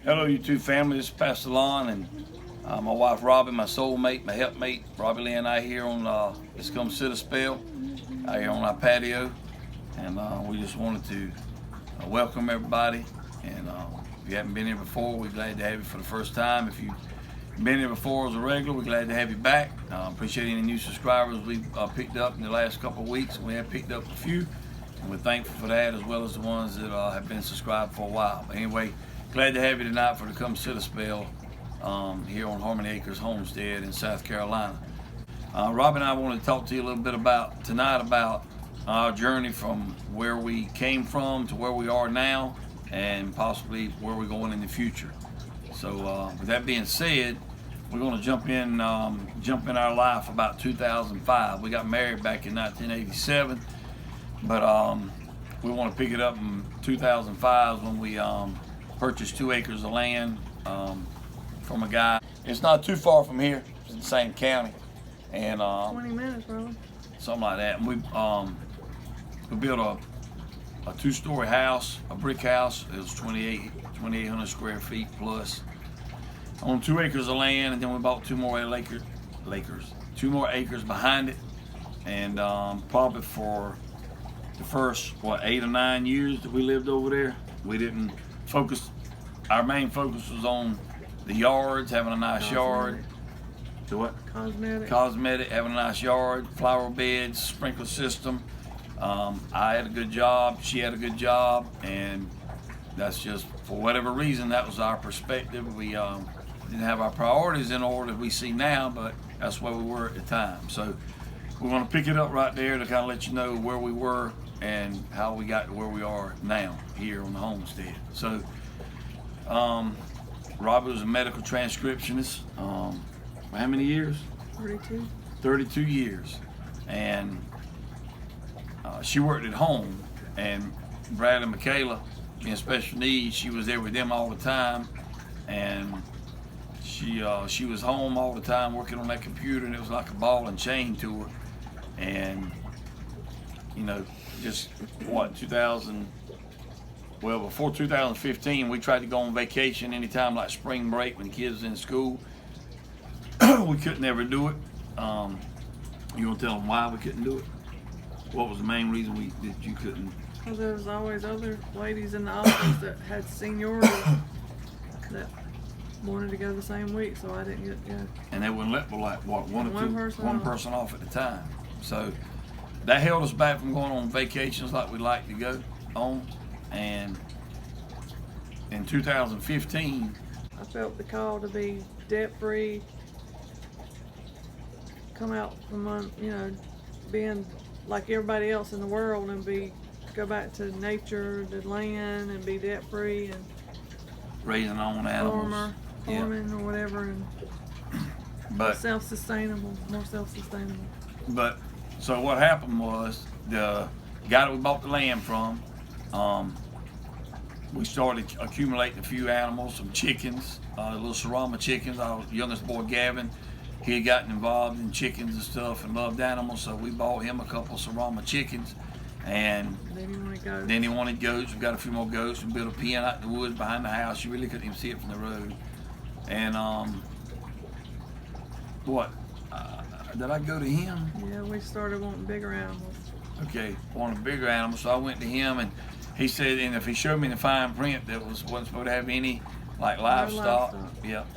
Hello, YouTube family. This is Pastor Lon and my wife Robbie, my soulmate, my helpmate. Robbie Lee and I here on Let's Come Sit a Spell out here on our patio, and we just wanted to welcome everybody. And if you haven't been here before, we're glad to have you for the first time. If you've been here before as a regular, we're glad to have you back. Appreciate any new subscribers we've picked up in the last couple of weeks. We have picked up a few, and we're thankful for that, as well as the ones that have been subscribed for a while. But anyway, glad to have you tonight for the Come Sit a Spell here on Harmony Acres Homestead in South Carolina. Rob and I want to talk to you a little bit about our journey from where we came from to where we are now, and possibly where we're going in the future. So with that being said, we're going to jump in our life about 2005. We got married back in 1987, but we want to pick it up in 2005 when we purchased 2 acres of land from a guy. It's not too far from here. It's in the same county, and 20 minutes, probably. Something like that. And we built a 2-story house, a brick house. It was 2,800 square feet plus, on 2 acres of land, and then we bought 2 more acres behind it. And probably for the first 8 or 9 years that we lived over there, we didn't focus. Our main focus was on the yards, having a nice yard. The what? Cosmetic, having a nice yard, flower beds, sprinkler system. I had a good job, she had a good job, and that's just, for whatever reason, that was our perspective. We didn't have our priorities in order that we see now, but that's where we were at the time. So we're going to pick it up right there to kind of let you know where we were and how we got to where we are now here on the homestead. So Robert was a medical transcriptionist. For how many years? 32. 32 years. And she worked at home, and Brad and Michaela, being special needs, she was there with them all the time, and she was home all the time working on that computer, and it was like a ball and chain to her. And just before 2015, we tried to go on vacation anytime, like spring break when the kids was in school. We couldn't ever do it. You want to tell them why we couldn't do it? What was the main reason that you couldn't? Because there was always other ladies in the office that had seniority that wanted to go the same week, so I didn't get to go. And they wouldn't let one person off at the time. So that held us back from going on vacations like we'd like to go on. And in 2015, I felt the call to be debt-free, come out from being like everybody else in the world, and go back to nature, the land, and be debt-free and raising our own animals, farming or whatever, and more self-sustainable. But so what happened was, the guy that we bought the land from, we started accumulating a few animals, some chickens, little Serrama chickens. Our youngest boy, Gavin, he had gotten involved in chickens and stuff and loved animals, so we bought him a couple of Serrama chickens. And then he wanted goats. We got a few more goats. We built a pen out in the woods behind the house. You really couldn't even see it from the road. And did I go to him? Yeah, we started wanting bigger animals. Okay, wanted bigger animals. So I went to him, and he said, and if he showed me the fine print, that wasn't supposed to have any livestock,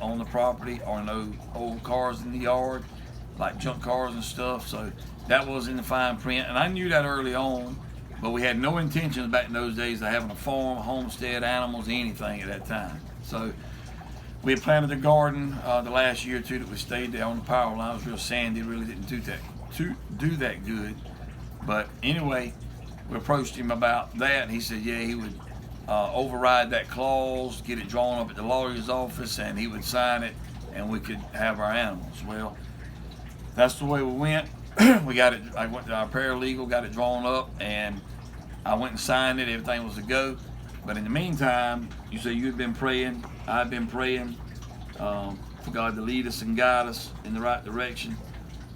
on the property, or no old cars in the yard, like junk cars and stuff. So that was in the fine print, and I knew that early on, but we had no intentions back in those days of having a farm, a homestead, animals, anything at that time. So we had planted a garden the last year or two that we stayed there on the power line. It was real sandy, really didn't do that good. But anyway, we approached him about that, and he said, yeah, he would override that clause, get it drawn up at the lawyer's office, and he would sign it, and we could have our animals. Well, that's the way we went. We got it. I went to our paralegal, got it drawn up, and I went and signed it. Everything was a go. But in the meantime, you say you've been praying. I've been praying for God to lead us and guide us in the right direction.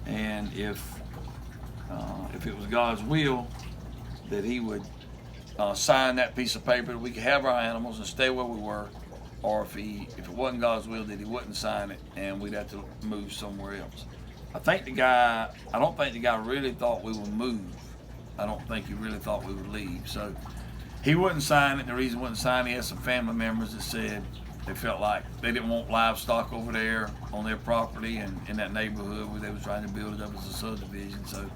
And if it was God's will, that He would sign that piece of paper, we could have our animals and stay where we were, or if it wasn't God's will, that he wouldn't sign it, and we'd have to move somewhere else. I don't think the guy really thought we would move. I don't think he really thought we would leave. So he wouldn't sign it. The reason he wouldn't sign it, he had some family members that said they felt like they didn't want livestock over there on their property and in that neighborhood where they were trying to build it up as a subdivision. So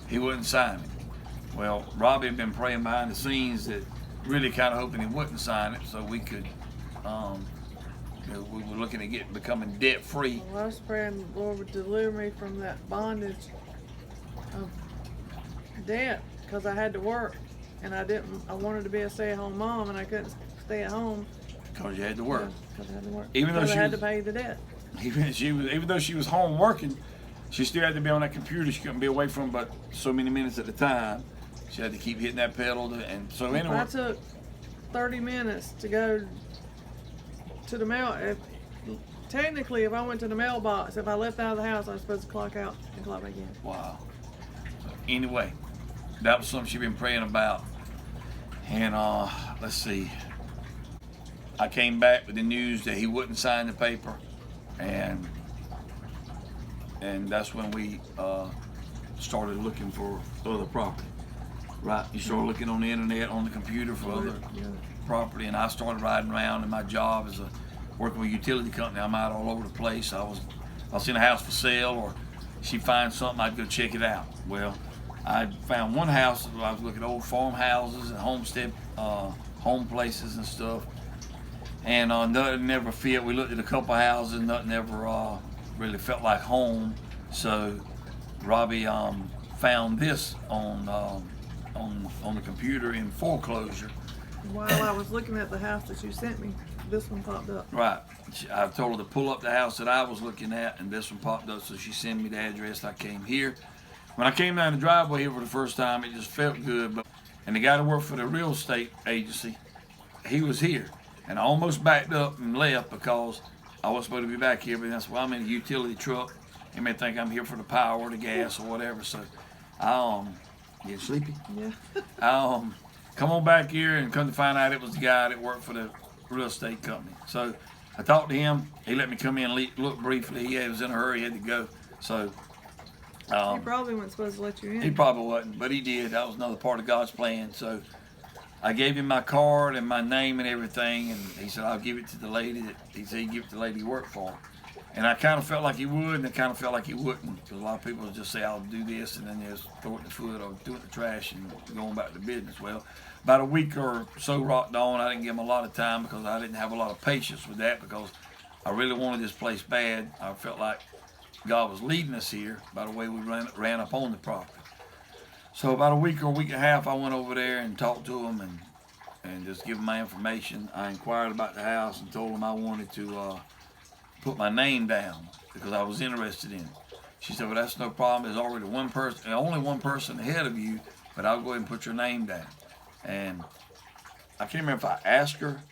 he wouldn't sign it. Well, Robbie had been praying behind the scenes that really kind of hoping he wouldn't sign it so we could, we were looking at becoming debt free. Well, I was praying the Lord would deliver me from that bondage of debt because I had to work and I wanted to be a stay-at-home mom and I couldn't stay at home. Because you had to work. Because I had to work. Even though I had to pay the debt. Even though she was home working, she still had to be on that computer. She couldn't be away from but so many minutes at a time. She had to keep hitting that pedal. And so anyway. I took 30 minutes to go to the mail. Technically, if I went to the mailbox, if I left out of the house, I was supposed to clock out and clock back in. Wow. So anyway, that was something she'd been praying about. And let's see. I came back with the news that he wouldn't sign the paper, and that's when we started looking for other property. Right, you started looking on the internet, on the computer for other property, and I started riding around in my job as working with a utility company. I'm out all over the place. I was in a house for sale, or she finds something, I'd go check it out. Well, I found one house. I was looking at old farmhouses and homestead home places and stuff. And nothing never fit. We looked at a couple houses, nothing ever really felt like home. So Robbie found this on the computer in foreclosure. While I was looking at the house that you sent me, this one popped up. Right. I told her to pull up the house that I was looking at, and this one popped up. So she sent me the address. I came here. When I came down the driveway here for the first time, it just felt good. And the guy that worked for the real estate agency, he was here. And I almost backed up and left because I wasn't supposed to be back here, but that's why I'm in a utility truck. He may think I'm here for the power or the gas or whatever. So I getting sleepy? Yeah. I come on back here and come to find out it was the guy that worked for the real estate company. So I talked to him. He let me come in and look briefly. He was in a hurry, he had to go. So he probably wasn't supposed to let you in. He probably wasn't, but he did. That was another part of God's plan. So I gave him my card and my name and everything, and he said, I'll give it to the lady he said he'd give it to the lady he worked for. And I kind of felt like he would, and I kind of felt like he wouldn't, because a lot of people just say, I'll do this, and then just throw it in the foot or do it in the trash and go on back to business. Well, about a week or so rocked on. I didn't give him a lot of time because I didn't have a lot of patience with that, because I really wanted this place bad. I felt like God was leading us here by the way we ran up on the property. So about a week or a week and a half, I went over there and talked to him and just give him my information. I inquired about the house and told him I wanted to put my name down because I was interested in it. She said, well, that's no problem. There's already only one person ahead of you, but I'll go ahead and put your name down. And I can't remember if I asked her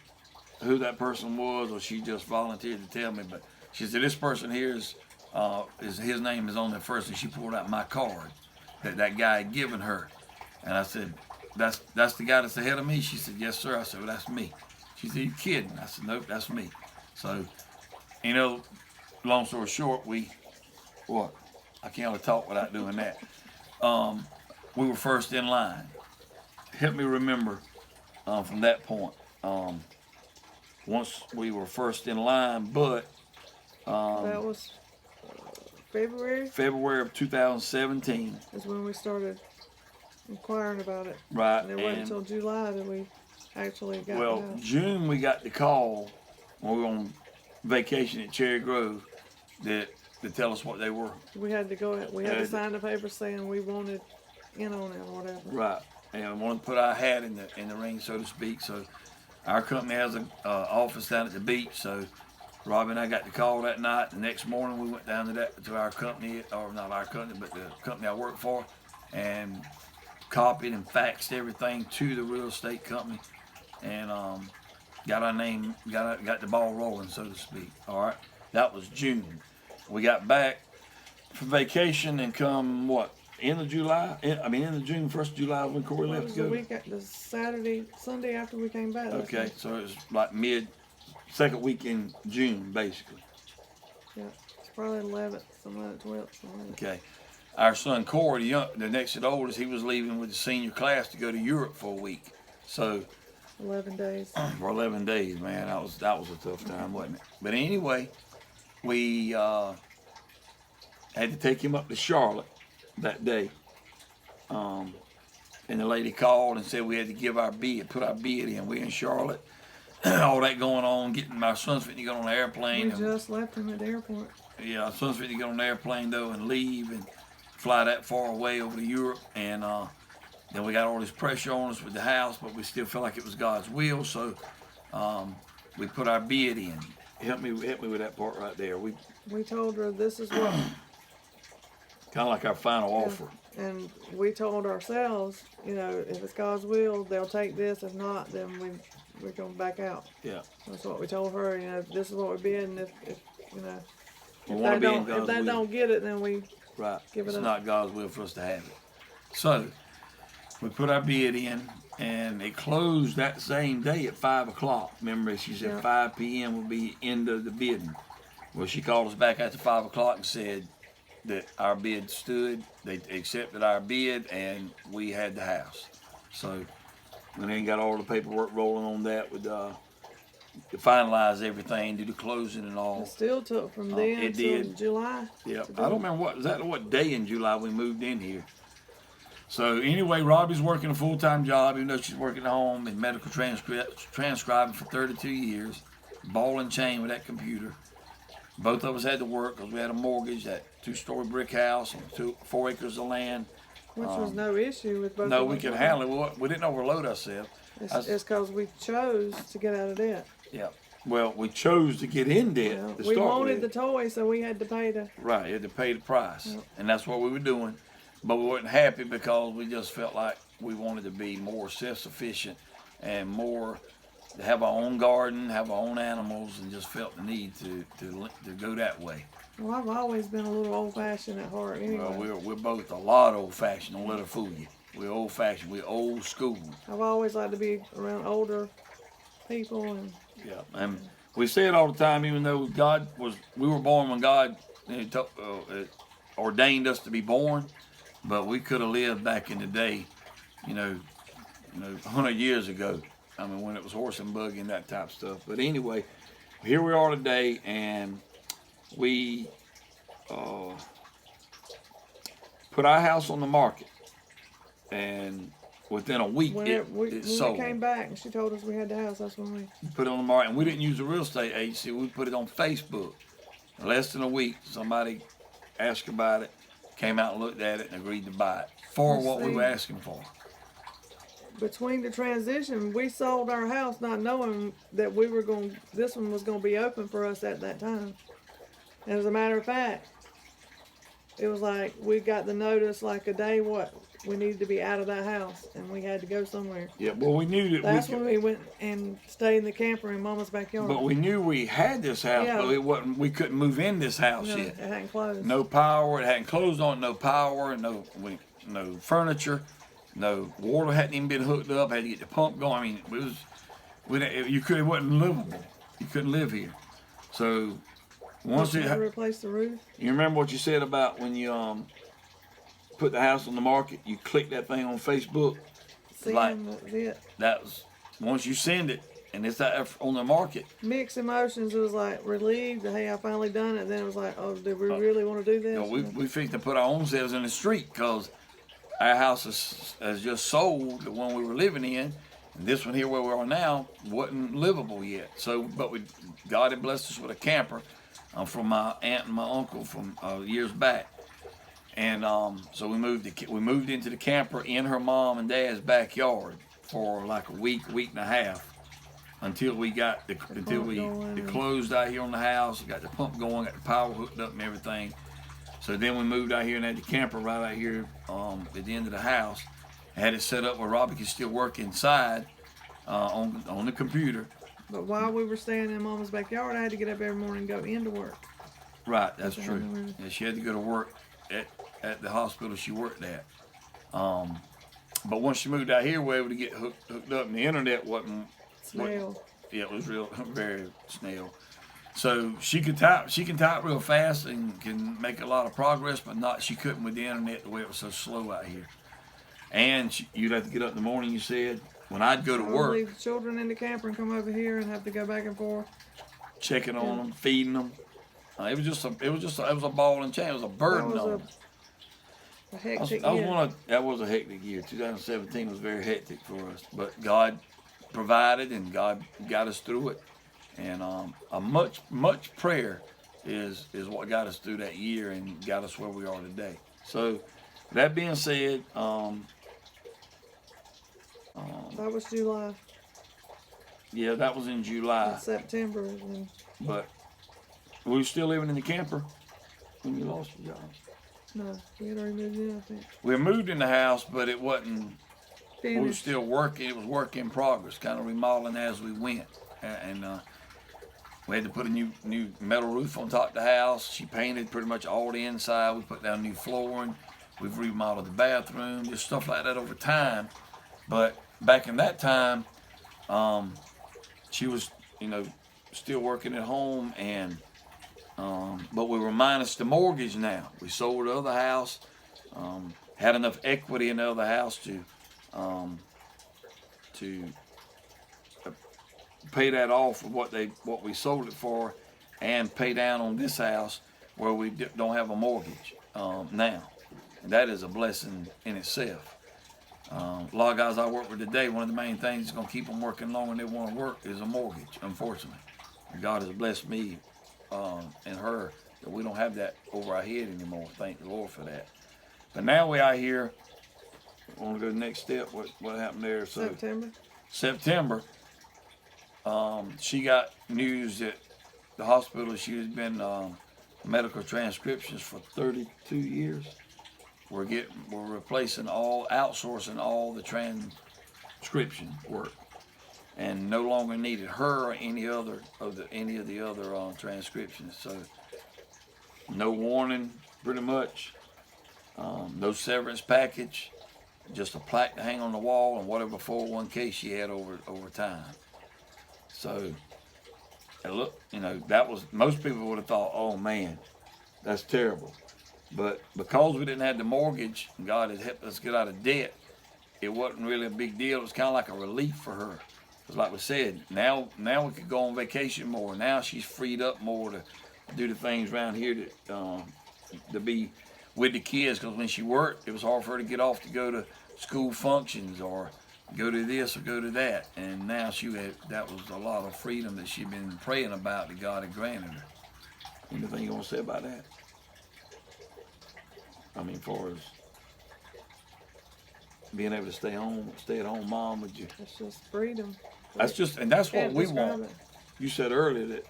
who that person was or she just volunteered to tell me, but she said, this person here is his name is on there first, and she pulled out my card that guy had given her. And I said, that's the guy that's ahead of me? She said, yes, sir. I said, well, that's me. She said, you kidding? I said, nope, that's me. So, long story short, I can't really talk without doing that. We were first in line. Help me remember from that point. Once we were first in line, but that was February of 2017 is when we started inquiring about it. Right. And it wasn't until July that we actually got Well, the house. June we got the call when we were on vacation at Cherry Grove to tell us what they were. We had to go. We had to sign the paper saying we wanted in on it or whatever. Right. And we wanted to put our hat in the ring, so to speak. So our company has an office down at the beach. So Robbie and I got the call that night. The next morning we went down to our company, or not our company, but the company I work for, and copied and faxed everything to the real estate company, and got our name, got the ball rolling, so to speak. All right, that was June. We got back from vacation and come end of July? End of June, 1st of July when Corey left to go. The Sunday after we came back. Okay, so it was like second week in June, basically. Yeah, it's probably 11th, something like 12th. Something like that. Okay. Our son Corey, the next to the oldest, he was leaving with the senior class to go to Europe for a week. So 11 days. for 11 days, man, that was a tough time, wasn't it? But anyway, we had to take him up to Charlotte that day. And the lady called and said we had to give our bid, put our bid in. We're in Charlotte. All that going on, getting my son's fitting to get on the airplane. We just left him at the airport. Yeah, our son's fitting to get on the airplane though and leave and fly that far away over to Europe. And then we got all this pressure on us with the house, but we still felt like it was God's will. So we put our bid in. Help me with that part right there. We told her this is what. kind of like our final offer. And we told ourselves, you know, if it's God's will, they'll take this. If not, then we're going to back out. Yeah. That's what we told her. You know, this is what we bid, and if you know, if they don't get it, then we give it it's up. not God's will for us to have it. So we put our bid in, and it closed that same day at 5 o'clock. Remember, she said 5 p.m. will be end of the bidding. Well, she called us back after 5 o'clock and said that our bid stood. They accepted our bid, and we had the house. So we then got all the paperwork rolling on that with to finalize everything, do the closing and all. It still took from then until July. Yeah, I don't remember what day in July we moved in here. So anyway, Robbie's working a full-time job, even though she's working at home in medical transcribing for 32 years, ball and chain with that computer. Both of us had to work because we had a mortgage, that 2-story brick house, and 4 acres of land. Which was no issue with both. No, we could handle it. We didn't overload ourselves. It's because we chose to get out of debt. Yeah. Well, we chose to get in debt. Yeah. To We start wanted with. the toy, so we had to pay the. Right, you had to pay the price, Yep. and that's what we were doing. But we weren't happy because we just felt like we wanted to be more self-sufficient and more to have our own garden, have our own animals, and just felt the need to go that way. Well, I've always been a little old-fashioned at heart, anyway. Well, we're both a lot old-fashioned. Don't let her fool you. We're old-fashioned. We're old school. I've always liked to be around older people, and Yeah, and we say it all the time. Even though we were born when God ordained us to be born, but we could have lived back in the day, 100 years ago. I mean, when it was horse and buggy and that type of stuff. But anyway, here we are today, and we put our house on the market, and within a week when it sold. we came back and she told us we had the house, that's when we Put it on the market, and we didn't use a real estate agency. We put it on Facebook. In less than a week, somebody asked about it, came out and looked at it, and agreed to buy it for what we were asking for. Between the transition, we sold our house not knowing that this one was going to be open for us at that time. And as a matter of fact, it was like we got the notice like a day we needed to be out of that house and we had to go somewhere. Yeah, well, we knew that That's when we went and stayed in the camper in Mama's backyard. But we knew we had this house, Yeah. but it wasn't. We couldn't move in this house No, yet. it hadn't closed. No power. It hadn't closed on. No power. No furniture. No water hadn't even been hooked up. Had to get the pump going. I mean, it wasn't livable. You couldn't live here. So once Did you replace the roof? you remember what you said about when you put the house on the market, you click that thing on Facebook. Like, That was it. that was once you send it and it's out on the market. Mixed emotions. It was like relieved that, hey, I finally done it. Then it was like, oh, do we really want to do this? We fixed to put our own selves in the street because our house has just sold, the one we were living in, and this one here where we are now wasn't livable yet. So, but God had blessed us with a camper from my aunt and my uncle from years back, and so we moved into the camper in her mom and dad's backyard for like a week and a half until we got they closed out here on the house, got the pump going, got the power hooked up and everything. So then we moved out here and had the camper right out here at the end of the house. I had it set up where Robbie could still work inside on the computer. But while we were staying in Mama's backyard, I had to get up every morning and go into work. Right, that's true. Yeah, she had to go to work at the hospital she worked at. But once she moved out here, we were able to get hooked up, and the internet wasn't. Snail. Yeah, it was real, very snail. So she can type real fast and can make a lot of progress, but she couldn't with the internet the way it was so slow out here. And you'd have to get up in the morning. You said when I'd go to work, leave the children in the camper and come over here and have to go back and forth, checking on them, feeding them. It was a ball and chain. It was a burden on them. A hectic year. That was a hectic year. 2017 was very hectic for us, but God provided and God got us through it. And a much prayer is what got us through that year and got us where we are today. So that being said, that was July. Yeah, that was in July. September. But were you still living in the camper when you lost your job? No, we had already moved in, I think. We moved in the house, but it wasn't. Finished. We were still working. It was work in progress, kind of remodeling as we went, and we had to put a new metal roof on top of the house. She painted pretty much all the inside. We put down new flooring. We've remodeled the bathroom, just stuff like that over time. But back in that time, she was, still working at home, and but we were minus the mortgage now. We sold the other house, had enough equity in the other house to pay that off of what we sold it for, and pay down on this house where we don't have a mortgage now. And that is a blessing in itself. A lot of guys I work with today, one of the main things that's going to keep them working longer than they want to work is a mortgage, unfortunately. And God has blessed me and her that we don't have that over our head anymore. Thank the Lord for that. But now we are here. I want to go to the next step. What happened there? So September. She got news that the hospital she has been medical transcriptions for 32 years. We're replacing outsourcing all the transcription work, and no longer needed her or any of the other transcriptions. So no warning, pretty much. No severance package, just a plaque to hang on the wall and whatever 401k she had over time. So, look, that was, most people would have thought, oh man, that's terrible. But because we didn't have the mortgage and God had helped us get out of debt, it wasn't really a big deal. It was kind of like a relief for her. Because like we said, now we could go on vacation more. Now she's freed up more to do the things around here to be with the kids. Because when she worked, it was hard for her to get off to go to school functions or go to this or go to that. And now that was a lot of freedom that she'd been praying about that God had granted her. Anything you want to say about that? I mean, as far as being able to stay at home mom with you. It's just freedom. That's what we want. You said earlier that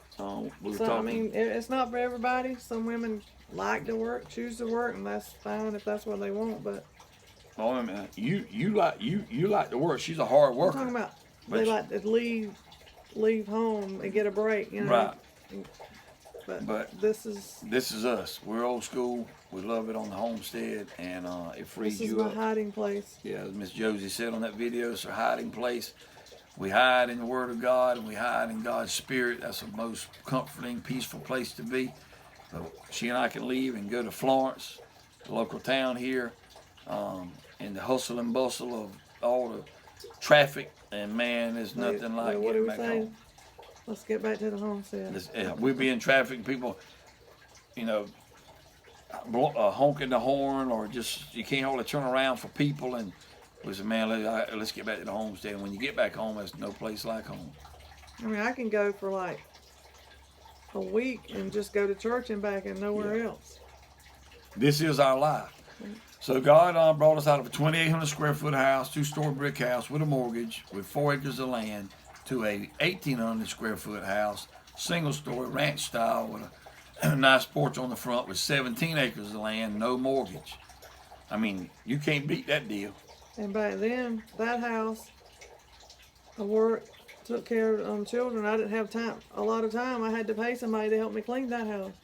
we were talking. I mean, it's not for everybody. Some women like to work, choose to work, and that's fine if that's what they want. But I mean, you like to work. She's a hard worker. I'm talking about they like to leave home and get a break. Right. But this is us. We're old school. We love it on the homestead, and it frees you up. This is my hiding place. Yeah, as Miss Josie said on that video, it's our hiding place. We hide in the Word of God, and we hide in God's Spirit. That's the most comforting, peaceful place to be. So she and I can leave and go to Florence, the local town here, in the hustle and bustle of all the traffic, and man, there's nothing like getting back home. Let's get back to the homestead. We'd be in traffic, people, honking the horn, or just you can't hardly turn around for people, and we said, man, let's get back to the homestead. And when you get back home, there's no place like home. I mean, I can go for like a week and just go to church and back and nowhere else. This is our life. So God brought us out of a 2,800 square foot house, 2-story brick house with a mortgage, with 4 acres of land, to a 1,800 square foot house, single story ranch style with a nice porch on the front with 17 acres of land, no mortgage. I mean, you can't beat that deal. And back then, that house, I worked, took care of children. I didn't have time. A lot of time, I had to pay somebody to help me clean that house.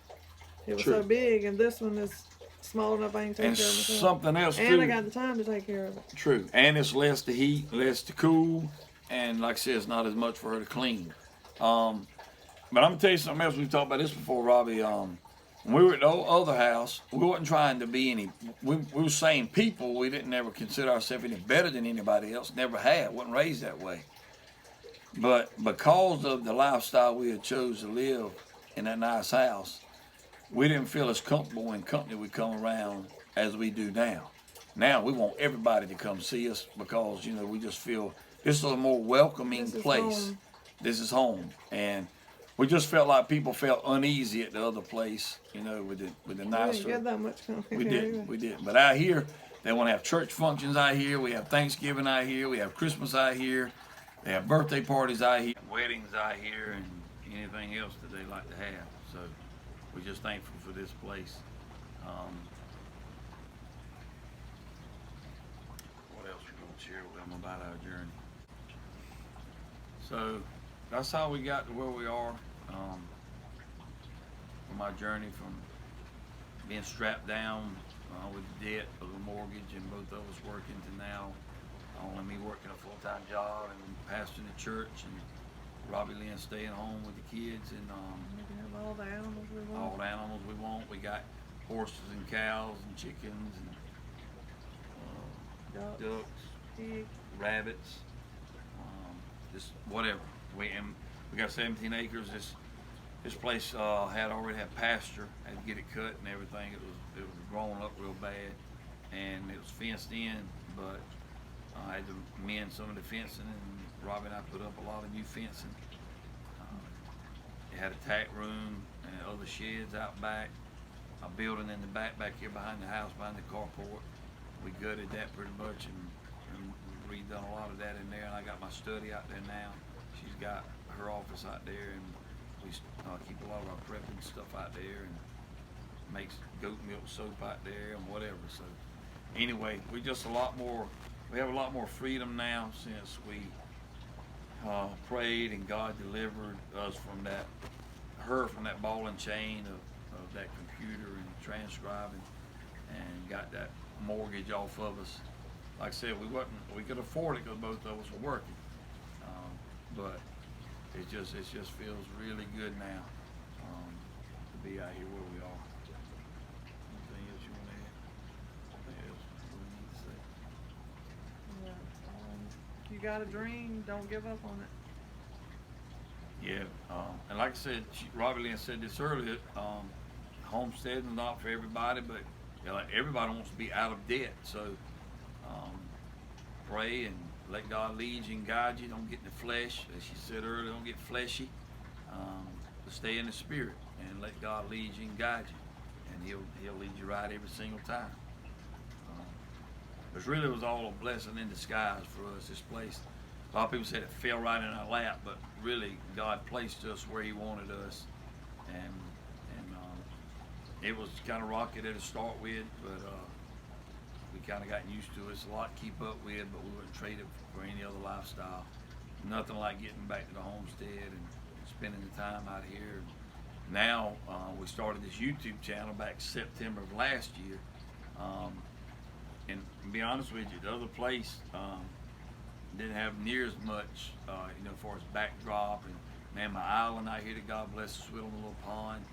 It was so big, and this one is small enough I can take care of myself. Something else and I got the time to take care of it. True, and it's less to heat, less to cool, and like I said, it's not as much for her to clean. But I'm gonna tell you something else. We've talked about this before, Robbie. When we were at the other house, we wasn't trying to be any. We were same people. We didn't ever consider ourselves any better than anybody else. Never had. wasn't raised that way. But because of the lifestyle we had chose to live in that nice house, we didn't feel as comfortable in company we come around as we do now. Now we want everybody to come see us because we just feel this is a more welcoming place. Home. This is home, and we just felt like people felt uneasy at the other place, with the nicer. We didn't get that much company. We didn't. But out here, they want to have church functions out here. We have Thanksgiving out here. We have Christmas out here. They have birthday parties out here, weddings out here, and anything else that they like to have. So we're just thankful for this place. What else we're going to share with them about our journey? So that's how we got to where we are. For my journey from being strapped down with the debt of the mortgage and both of us working to now only me working a full-time job and pastoring the church and Robbie Lynn staying home with the kids and We can have all the animals we want. all the animals we want. We got horses and cows and chickens and ducks, Pigs. rabbits, just whatever. We got 17 acres. This place already had pasture. Had to get it cut and everything. It was growing up real bad, and it was fenced in. But I had to mend some of the fencing, and Robbie and I put up a lot of new fencing. It had a tack room and other sheds out back. A building in the back here behind the house, behind the carport. We gutted that pretty much and redone a lot of that in there. And I got my study out there now. She's got her office out there, and we keep a lot of our prepping stuff out there and makes goat milk soap out there and whatever. So anyway, we have a lot more freedom now since we prayed and God delivered us from that ball and chain of that computer and transcribing and got that mortgage off of us. Like I said, we could afford it because both of us were working, but it just feels really good now to be out here where we are. Anything else you want to add? Anything else we need to say? Yeah. You got a dream, don't give up on it. Yeah, and like I said, Robbie Lynn said this earlier. Homesteading is not for everybody, but everybody wants to be out of debt. So pray and let God lead you and guide you. Don't get in the flesh, as she said earlier. Don't get fleshy. But stay in the spirit and let God lead you and guide you, and He'll lead you right every single time. It really was all a blessing in disguise for us. This place. A lot of people said it fell right in our lap, but really God placed us where He wanted us, and it was kind of rocky there to start with, but we kind of got used to it. It's a lot to keep up with, but we wouldn't trade it for any other lifestyle. Nothing like getting back to the homestead and spending the time out here. Now we started this YouTube channel back September of last year, and to be honest with you, the other place didn't have near as much, as far as backdrop and man, my island out here that God bless us with on the little pond.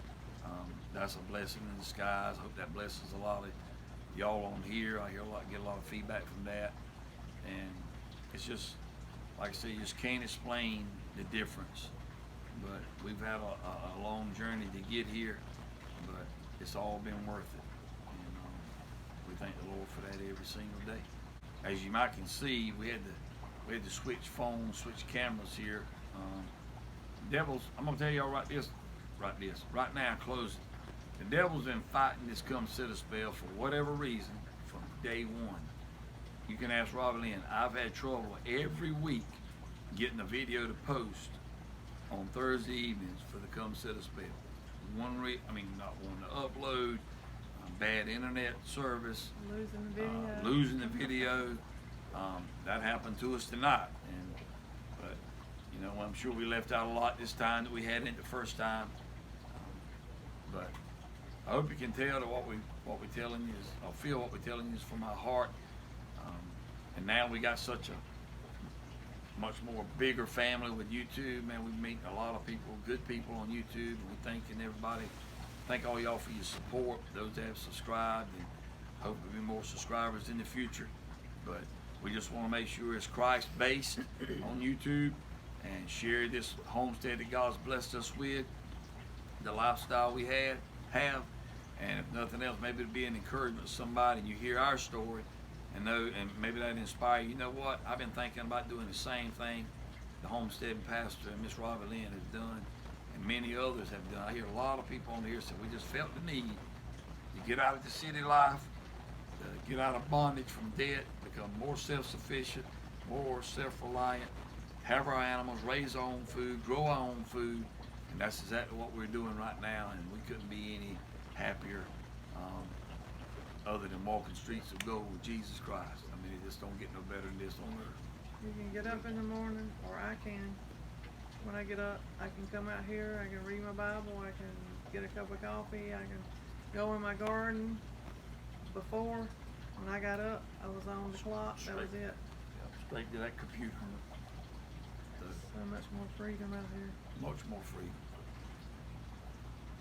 That's a blessing in disguise. I hope that blesses a lot of y'all on here. I get a lot of feedback from that, and it's just like I said, you just can't explain the difference. But we've had a long journey to get here, but it's all been worth it, and we thank the Lord for that every single day. As you might can see, we had to switch phones, switch cameras here. Devils, I'm gonna tell y'all right now, closing. The devil's been fighting this come sit a spell for whatever reason from day one. You can ask Robbie Lynn. I've had trouble every week getting a video to post on Thursday evenings for the come sit a spell. Not wanting to upload, bad internet service, losing the video. That happened to us tonight, but I'm sure we left out a lot this time that we hadn't the first time. But I hope you can tell that what we're telling you is, I feel what we're telling you is from our heart. And now we got such much more bigger family with YouTube. Man, we meet a lot of people, good people on YouTube, and we thanking everybody. Thank all y'all for your support, those that have subscribed, and hope there'll be more subscribers in the future. But we just want to make sure it's Christ-based on YouTube, and share this homestead that God's blessed us with, the lifestyle we have, and if nothing else, maybe it'll be an encouragement to somebody, and you hear our story, and maybe that inspire you. You know what? I've been thinking about doing the same thing the homesteading pastor and Miss Robbie Lynn has done, and many others have done. I hear a lot of people on here say we just felt the need to get out of the city life, get out of bondage from debt, become more self-sufficient, more self-reliant, have our animals, raise our own food, grow our own food, and that's exactly what we're doing right now, and we couldn't be any happier other than walking streets of gold with Jesus Christ. I mean, it just don't get no better than this on earth. You can get up in the morning, or I can. When I get up, I can come out here, I can read my Bible, I can get a cup of coffee, I can go in my garden. Before, when I got up, I was on the clock, that was it. Straight to that computer. So much more freedom out here. Much more freedom.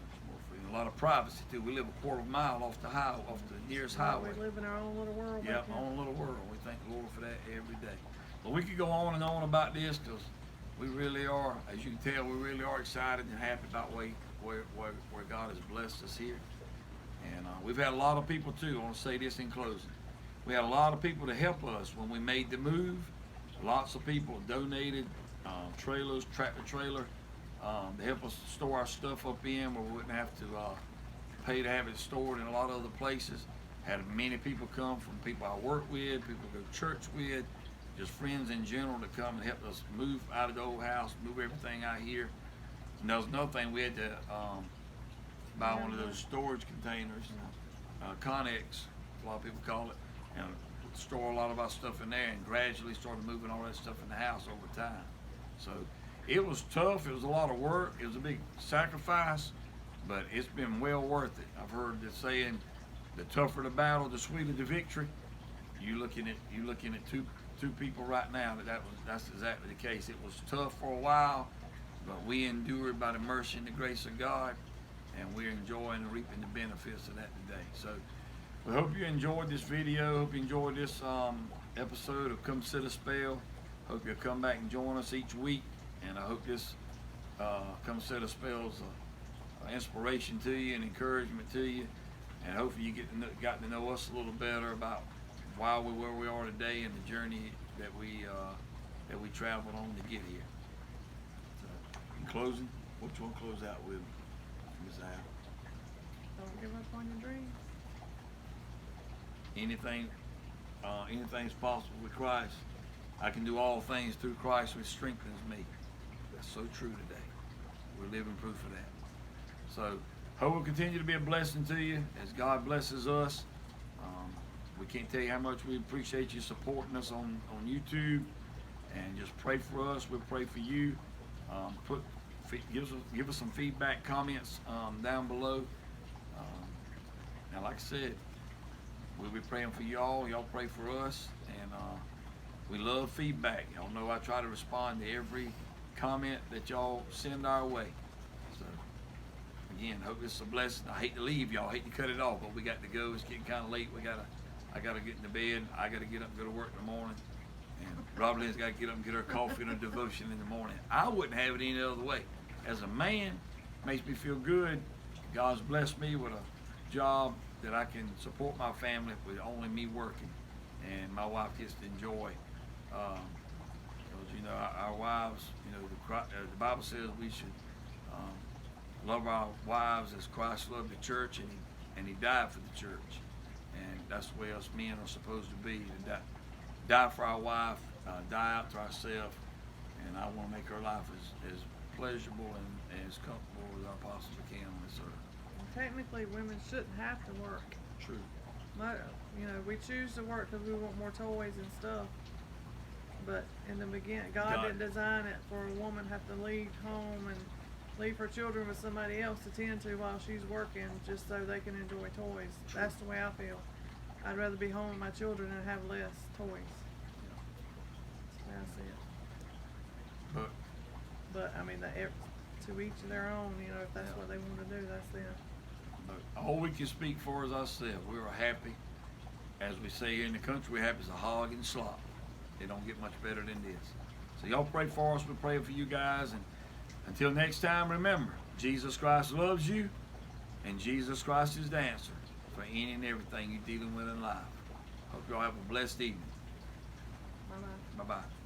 Much more freedom. A lot of privacy too. We live a quarter of a mile off the nearest highway. We live in our own little world. Yeah, our own little world. We thank the Lord for that every day. But we could go on and on about this, because we really are, as you can tell, we really are excited and happy about where God has blessed us here. And we've had a lot of people too. I want to say this in closing. We had a lot of people to help us when we made the move. Lots of people donated trailers, tractor trailer, to help us store our stuff up in where we wouldn't have to pay to have it stored in a lot of other places. Had many people come from people I work with, people I go to church with, just friends in general to come and help us move out of the old house, move everything out here. And there was another thing, we had to buy one of those storage containers, Connex, a lot of people call it, and store a lot of our stuff in there, and gradually started moving all that stuff in the house over time. So it was tough, it was a lot of work, it was a big sacrifice, but it's been well worth it. I've heard the saying, the tougher the battle, the sweeter the victory. You're looking at two people right now that's exactly the case. It was tough for a while, but we endured by the mercy and the grace of God, and we're enjoying and reaping the benefits of that today. So we hope you enjoyed this video. Hope you enjoyed this episode of Come Sit a Spell. Hope you'll come back and join us each week, and I hope this Come Sit a Spell is an inspiration to you and encouragement to you, and hopefully you got to know us a little better about why we're where we are today and the journey that we traveled on to get here. So, in closing, what you want to close out with, Ms. Al? Don't give up on your dreams. Anything's possible with Christ. I can do all things through Christ which strengthens me. That's so true today. We're living proof of that. So hope will continue to be a blessing to you as God blesses us. We can't tell you how much we appreciate you supporting us on YouTube, and just pray for us. We'll pray for you. Give us some feedback, comments down below. Now, like I said, we'll be praying for y'all. Y'all pray for us, and we love feedback. Y'all know I try to respond to every comment that y'all send our way. So again, hope this is a blessing. I hate to leave y'all, I hate to cut it off, but we got to go. It's getting kind of late. I gotta get into bed. I gotta get up and go to work in the morning. And Robert's got to get up and get her coffee and her devotion in the morning. I wouldn't have it any other way. As a man, it makes me feel good. God's blessed me with a job that I can support my family with only me working, and my wife gets to enjoy. Because our wives, the Bible says we should love our wives as Christ loved the church, and He died for the church. And that's the way us men are supposed to be, to die for our wife, die out to ourselves, and I want to make her life as pleasurable and as comfortable as I possibly can on this earth. Technically, women shouldn't have to work. True. We choose to work because we want more toys and stuff. But in the beginning, God didn't design it for a woman to have to leave home and leave her children with somebody else to tend to while she's working, just so they can enjoy toys. True. That's the way I feel. I'd rather be home with my children and have less toys. That's the way I see it. But I mean, to each their own. You know, if that's what they want to do, that's them. But all we can speak for is ourselves. We were happy, as we say here in the country, we're happy as a hog in slop. They don't get much better than this. So y'all pray for us. We're praying for you guys. And until next time, remember, Jesus Christ loves you, and Jesus Christ is the answer for any and everything you're dealing with in life. Hope y'all have a blessed evening. Bye-bye. Bye-bye.